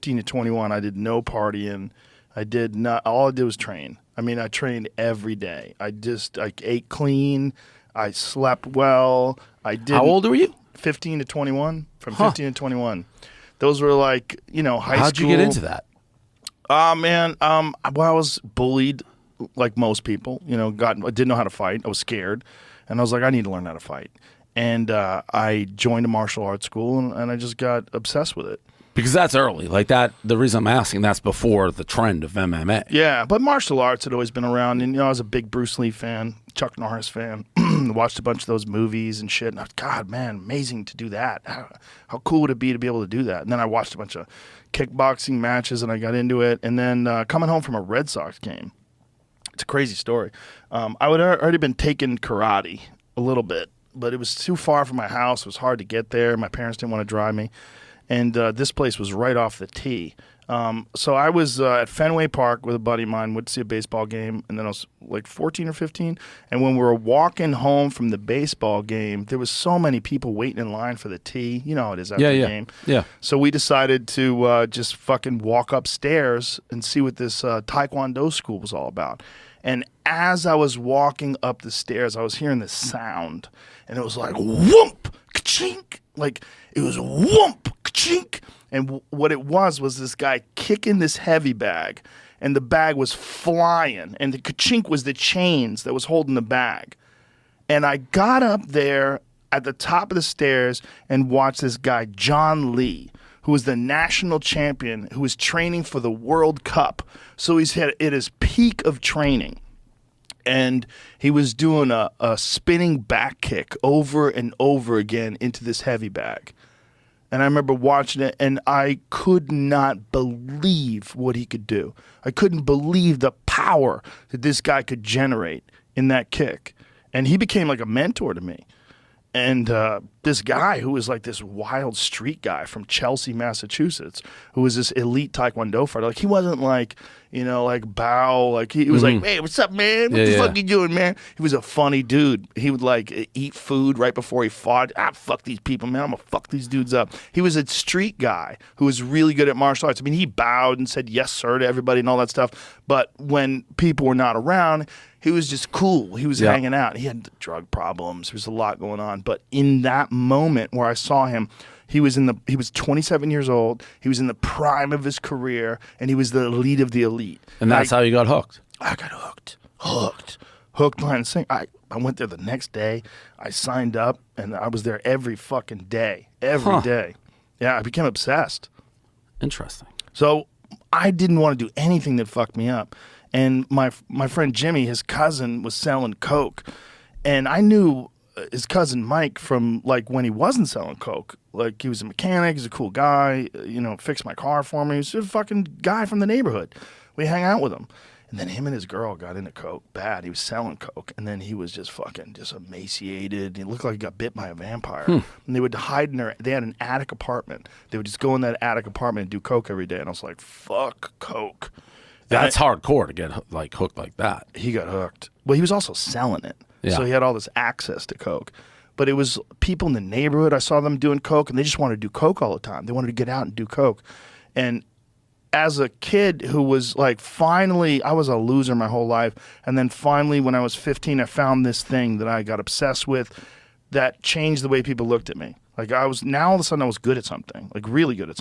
15 to 21, I did no partying. All I did was train. I mean, I trained every day. I ate clean. I slept well. How old were you? 15 to 21. From 15 to 21. Those were like, high school. How'd you get into that? Man, well, I was bullied like most people. I didn't know how to fight. I was scared. And I was like, I need to learn how to fight. And I joined a martial arts school, and I just got obsessed with it. Because that's early. Like that, the reason I'm asking, that's before the trend of MMA. Yeah, but martial arts had always been around. And, I was a big Bruce Lee fan, Chuck Norris fan. Watched a bunch of those movies and shit. And I was, God, man, amazing to do that. How cool would it be to be able to do that? And then I watched a bunch of kickboxing matches, and I got into it. And then coming home from a Red Sox game, it's a crazy story. I would already been taking karate a little bit, but it was too far from my house. It was hard to get there. My parents didn't want to drive me. And this place was right off the tee. So I was at Fenway Park with a buddy of mine, went to see a baseball game, and then I was like 14 or 15. And when we were walking home from the baseball game, there was so many people waiting in line for the tee. You know how it is after the game. Yeah. So we decided to just fucking walk upstairs and see what this Taekwondo school was all about. And as I was walking up the stairs, I was hearing this sound, and it was like, whoomp, ka-chink. Like, it was whoomp, ka-chink. And what it was this guy kicking this heavy bag, and the bag was flying, and the ka-chink was the chains that was holding the bag. And I got up there at the top of the stairs and watched this guy, John Lee, who was the national champion, who was training for the World Cup. So he's at his peak of training. And he was doing a spinning back kick over and over again into this heavy bag. And I remember watching it, and I could not believe what he could do. I couldn't believe the power that this guy could generate in that kick. And he became like a mentor to me. And this guy who was like this wild street guy from Chelsea, Massachusetts, who was this elite Taekwondo fighter, like he wasn't like, like bow, like he was like, hey, what's up, man? What the fuck you doing, man? He was a funny dude. He would like eat food right before he fought. Fuck these people, man. I'm gonna fuck these dudes up. He was a street guy who was really good at martial arts. I mean, he bowed and said yes, sir, to everybody and all that stuff. But when people were not around, he was just cool. He was hanging out. He had drug problems. There was a lot going on. But in that moment where I saw him, he was 27 years old. He was in the prime of his career, and he was the elite of the elite. And that's how you got hooked. I got hooked behind the scenes. I went there the next day. I signed up, and I was there every fucking day, every day. Yeah, I became obsessed. Interesting. So I didn't want to do anything that fucked me up. And my friend Jimmy, his cousin, was selling coke. And I knew his cousin Mike from like when he wasn't selling coke. Like he was a mechanic, he's a cool guy, fixed my car for me. He was a fucking guy from the neighborhood. We hang out with him. And then him and his girl got into coke bad. He was selling coke. And then he was just emaciated. He looked like he got bit by a vampire. And they would hide they had an attic apartment. They would just go in that attic apartment and do coke every day. And I was like, fuck coke. That's hardcore to get like hooked like that. He got hooked. Well, he was also selling it. Yeah. So he had all this access to coke. But it was people in the neighborhood. I saw them doing coke, and they just wanted to do coke all the time. They wanted to get out and do coke. And as a kid who was like finally, I was a loser my whole life. And then finally when I was 15, I found this thing that I got obsessed with that changed the way people looked at me. Like now all of a sudden I was good at something, like really good at something.